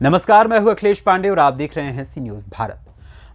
नमस्कार, मैं हूं अखिलेश पांडे और आप देख रहे हैं सी न्यूज भारत।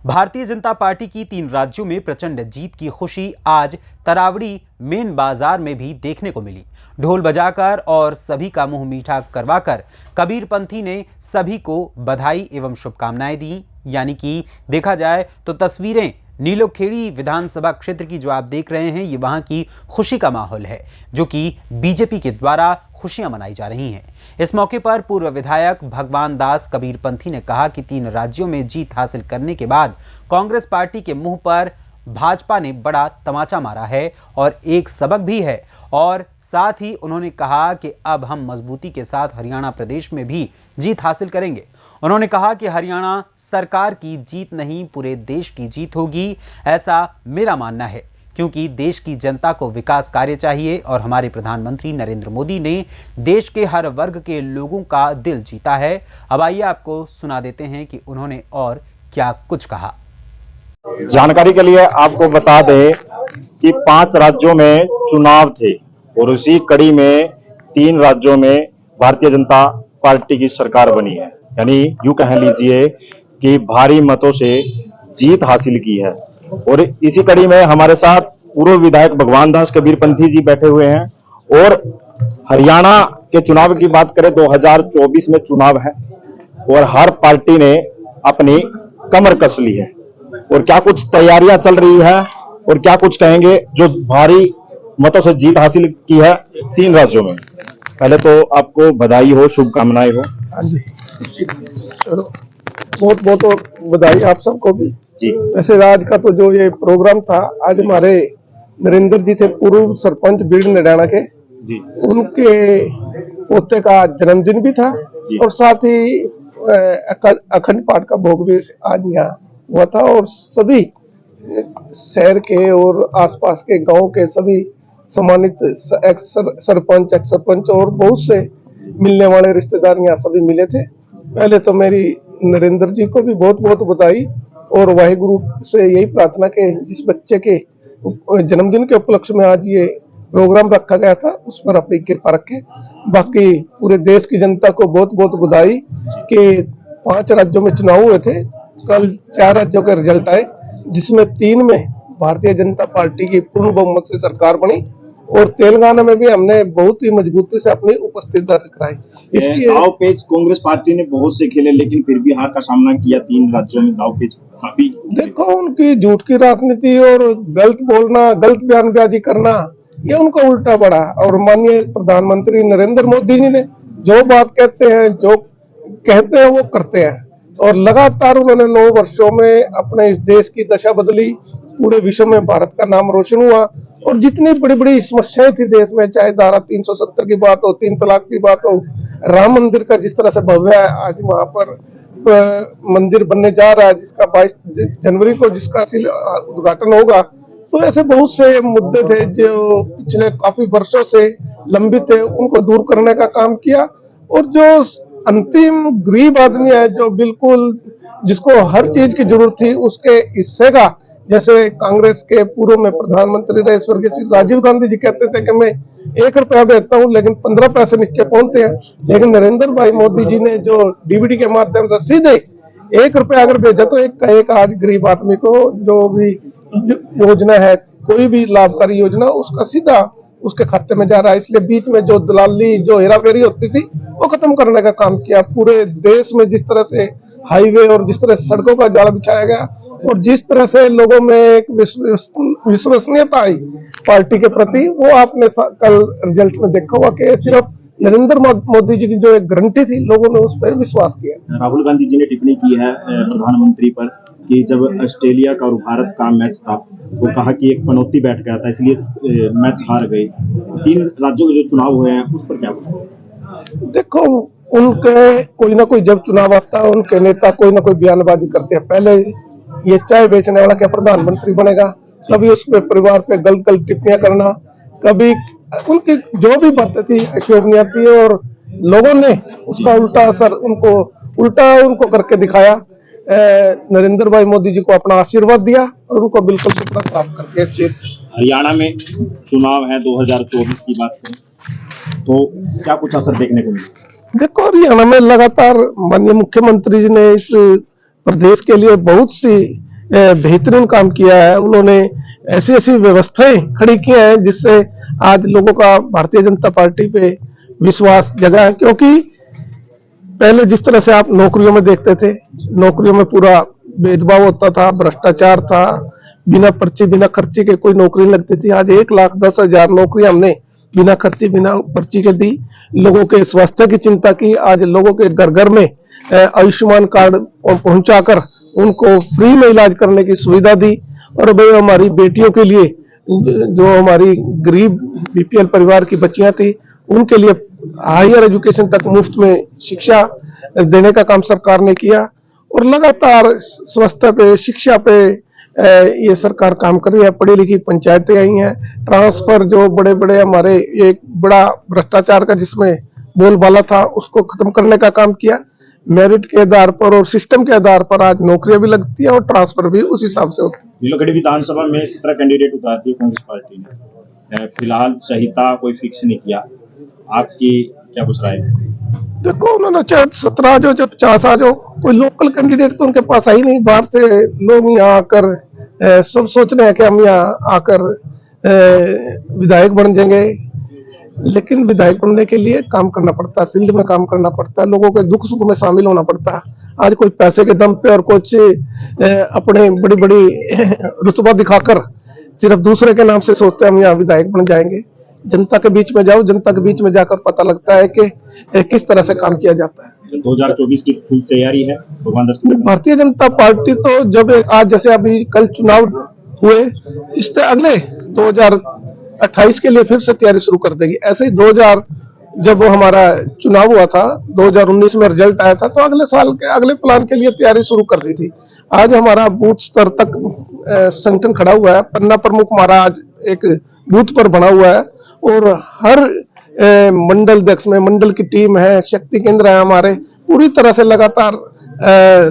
भारतीय जनता पार्टी की 3 राज्यों में प्रचंड जीत की खुशी आज तरावड़ी मेन बाजार में भी देखने को मिली। ढोल बजाकर और सभी का मुंह मीठा करवाकर कबीरपंथी ने सभी को बधाई एवं शुभकामनाएं दी। यानी कि देखा जाए तो तस्वीरें नीलोखेड़ी विधानसभा क्षेत्र की जो आप देख रहे हैं, ये वहां की खुशी का माहौल है, जो कि बीजेपी के द्वारा खुशियां मनाई जा रही हैं। इस मौके पर पूर्व विधायक भगवान दास कबीरपंथी ने कहा कि 3 राज्यों में जीत हासिल करने के बाद कांग्रेस पार्टी के मुंह पर भाजपा ने बड़ा तमाचा मारा है और एक सबक भी है। और साथ ही उन्होंने कहा कि अब हम मजबूती के साथ हरियाणा प्रदेश में भी जीत हासिल करेंगे। उन्होंने कहा कि हरियाणा सरकार की जीत नहीं, पूरे देश की जीत होगी, ऐसा मेरा मानना है, क्योंकि देश की जनता को विकास कार्य चाहिए और हमारे प्रधानमंत्री नरेंद्र मोदी ने देश के हर वर्ग के लोगों का दिल जीता है। अब आइए आपको सुना देते हैं कि उन्होंने और क्या कुछ कहा। जानकारी के लिए आपको बता दें कि 5 राज्यों में चुनाव थे और उसी कड़ी में 3 राज्यों में भारतीय जनता पार्टी की सरकार बनी है। यानी यूं कह लीजिए कि भारी मतों से जीत हासिल की है। और इसी कड़ी में हमारे साथ पूर्व विधायक भगवान दास कबीरपंथी जी बैठे हुए हैं। और हरियाणा के चुनाव की बात करें, 2024 में चुनाव है और हर पार्टी ने अपनी कमर कस ली है और क्या कुछ तैयारियां चल रही है और क्या कुछ कहेंगे जो भारी मतों से जीत हासिल की है 3 राज्यों में। पहले तो आपको बधाई हो, शुभकामनाएं हो। हाँ जी, चलो बहुत बहुत बधाई आप सबको भी जी। वैसे आज का तो जो ये प्रोग्राम था, आज हमारे नरेंद्र जी थे, पूर्व सरपंच बीड़ नडाना के जी, उनके पोते का जन्मदिन भी था और साथ ही अखंड पाठ का भोग भी आज यहाँ हुआ था। और सभी शहर के और आसपास के गांव के सभी सम्मानित सरपंच, एक्स सरपंच और बहुत से मिलने वाले रिश्तेदार यहाँ सभी मिले थे। पहले तो मेरी नरेंद्र जी को भी बहुत बहुत बधाई और वाहिगुरु से यही प्रार्थना के जिस बच्चे के जन्मदिन के उपलक्ष्य में आज ये प्रोग्राम रखा गया था, उस पर अपनी कृपा रखे। बाकी पूरे देश की जनता को बहुत बहुत बधाई कि 5 राज्यों में चुनाव हुए थे, कल 4 राज्यों के रिजल्ट आए, जिसमें 3 में भारतीय जनता पार्टी की पूर्ण बहुमत से सरकार बनी और तेलंगाना में भी हमने बहुत ही मजबूती से अपनी उपस्थिति दर्ज कराई। इसकी दाव पेच कांग्रेस पार्टी ने बहुत से खेले, लेकिन फिर भी हार का सामना किया। 3 राज्यों में दाव पेच काफी। देखो, उनकी झूठ की राजनीति और गलत बोलना, गलत बयानबाजी करना, ये उनका उल्टा पड़ा। और माननीय प्रधानमंत्री नरेंद्र मोदी जी ने जो बात कहते हैं, जो कहते हैं वो करते हैं और लगातार उन्होंने 9 वर्षों में अपने इस देश की दशा बदली। पूरे विश्व में भारत का नाम रोशन हुआ और जितनी बड़ी बड़ी समस्याएं थी देश में, चाहे धारा 370 की बात हो, 3 तलाक की बात हो, राम मंदिर का जिस तरह से भव्य आज वहां पर मंदिर बनने जा रहा है, जिसका 22 जनवरी को जिसका उद्घाटन होगा, तो ऐसे बहुत से मुद्दे थे जो पिछले काफी वर्षों से लंबित थे, उनको दूर करने का काम किया। और जो अंतिम गरीब आदमी है, जो बिल्कुल जिसको हर चीज की जरूरत थी, उसके हिस्से का, जैसे कांग्रेस के पूर्व में प्रधानमंत्री रहे स्वर्गीय श्री राजीव गांधी जी कहते थे कि मैं 1 रुपया देता हूं लेकिन 15 पैसे नीचे पहुंचते हैं, लेकिन नरेंद्र भाई मोदी जी ने जो डीबीटी के माध्यम से सीधे 1 रुपया अगर भेजा तो एक आज गरीब आदमी को जो भी योजना है, कोई भी लाभकारी योजना, उसका सीधा उसके खाते में जा रहा है। इसलिए बीच में जो दलाली, जो हेराफेरी होती थी, वो खत्म करने का काम किया। पूरे देश में जिस तरह से हाईवे और जिस तरह सड़कों का जाल बिछाया गया और जिस तरह से लोगों में एक विश्वसनीयता आई पार्टी के प्रति, वो आपने कल रिजल्ट में देखा हुआ कि सिर्फ नरेंद्र मोदी जी की जो एक गारंटी थी, लोगों ने उस पर विश्वास किया। राहुल गांधी जी ने टिप्पणी की है प्रधानमंत्री पर कि जब ऑस्ट्रेलिया का और भारत का मैच था, वो कहा कि एक पनौती बैठ गया था, इसलिए मैच हार गए। 3 राज्यों के जो चुनाव हुए हैं उस पर क्या कुछ? देखो, उनके कोई ना कोई जब चुनाव आता है, उनके नेता कोई ना कोई बयानबाजी करते हैं। पहले ये चाय बेचने वाला क्या प्रधानमंत्री बनेगा, कभी उस पे परिवार पे गलत गलत टिप्पणियां करना, कभी उनकी जो भी बातें थी अशोभनीय थी और लोगों ने उसका उल्टा असर उनको करके दिखाया। नरेंद्र भाई मोदी जी को अपना आशीर्वाद दिया और उनको बिल्कुल टुकड़ा साफ करके इस चीज हरियाणा में चुनाव है 2024 की बात से, तो क्या कुछ असर देखने को मिला? देखो, हरियाणा में लगातार माननीय मुख्यमंत्री जी ने इस प्रदेश के लिए बहुत सी बेहतरीन काम किया है। उन्होंने ऐसी ऐसी व्यवस्थाएं खड़ी की हैं जिससे आज लोगों का भारतीय जनता पार्टी पे विश्वास जगा है। क्योंकि पहले जिस तरह से आप नौकरियों में देखते थे, नौकरियों में पूरा भेदभाव होता था, भ्रष्टाचार था, बिना पर्ची बिना खर्ची के कोई नौकरी नहीं लगती थी। आज 1,10,000 नौकरी हमने बिना खर्ची बिना पर्ची के दी। लोगों के स्वास्थ्य की चिंता की, आज लोगों के घर घर में आयुष्मान कार्ड पहुंचाकर उनको फ्री में इलाज करने की सुविधा दी। और भाई हमारी बेटियों के लिए, जो हमारी गरीब बीपीएल परिवार की बच्चियां थी, उनके लिए हायर एजुकेशन तक मुफ्त में शिक्षा देने का काम सरकार ने किया। और लगातार स्वास्थ्य पे, शिक्षा पे ये सरकार काम कर रही है। पढ़ी लिखी पंचायतें आई हैं। ट्रांसफर जो बड़े बड़े हमारे एक बड़ा भ्रष्टाचार का जिसमें बोलबाला था, उसको खत्म करने का काम किया। मेरिट के आधार पर और सिस्टम के आधार पर आज नौकरियां भी लगती है और ट्रांसफर भी उस हिसाब से होती है। नीलोखेड़ी विधानसभा में 17 कैंडिडेट उतारती है कांग्रेस पार्टी ने। फिलहाल संहिता कोई फिक्स नहीं किया, आपकी क्या कुछ राय है? देखो, उन्होंने चाहे 17 जो 50 आ जाओ, कोई लोकल कैंडिडेट तो उनके पास आई नहीं। बाहर से लोग यहाँ आकर सब सोच रहे हैं कि हम यहाँ आकर विधायक बन जाएंगे। लेकिन विधायक बनने के लिए काम करना पड़ता है, फील्ड में काम करना पड़ता है, लोगों के दुख सुख में शामिल होना पड़ता है। आज कोई पैसे के दम पे और कुछ अपने बड़ी बड़ी रुतबा दिखाकर सिर्फ दूसरे के नाम से सोचते हैं हम यहाँ विधायक बन जाएंगे। जनता के बीच में जाओ, जनता के बीच में जाकर पता लगता है कि किस तरह से काम किया जाता है। 2024 की फुल तैयारी है भारतीय जनता पार्टी तो जब आज जैसे अभी कल चुनाव हुए, इससे अगले 2028 के लिए फिर से तैयारी शुरू कर देगी। ऐसे ही 2000 जब हमारा चुनाव हुआ था, 2019 में रिजल्ट आया था, तो अगले साल के अगले प्लान के लिए तैयारी शुरू कर दी थी। आज हमारा बूथ स्तर तक संगठन खड़ा हुआ है। पन्ना प्रमुख हमारा आज एक बूथ पर बना हुआ है और हर मंडल अध्यक्ष में मंडल की टीम है, शक्ति केंद्र है हमारे। पूरी तरह से लगातार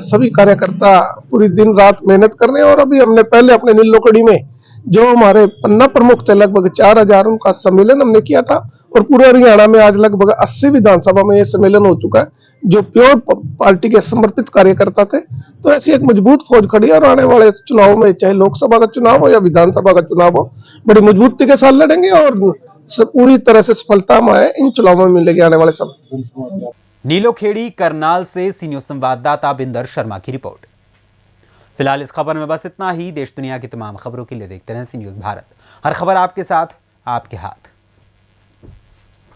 सभी कार्यकर्ता पूरी दिन रात मेहनत कर रहे हैं। और अभी हमने पहले अपने नीलोखेड़ी में जो हमारे पन्ना प्रमुख थे, लगभग 4,000, उनका सम्मेलन हमने किया था। और पूरे हरियाणा में आज लगभग 80 विधानसभा में यह सम्मेलन हो चुका है, जो प्योर पार्टी के समर्पित कार्यकर्ता थे। तो ऐसी एक मजबूत फौज खड़ी है और आने वाले चुनाव में, चाहे लोकसभा का चुनाव हो या विधानसभा का चुनाव हो, बड़ी मजबूती के साथ लड़ेंगे और पूरी तरह से सफलता हमारे इन चुनावों में मिलेगी आने वाले समय। नीलोखेड़ी करनाल से सी न्यूज़ संवाददाता बिंदर शर्मा की रिपोर्ट। फिलहाल इस खबर में बस इतना ही। देश दुनिया की तमाम खबरों के लिए देखते रहें सी न्यूज़ भारत। हर खबर आपके साथ, आपके हाथ।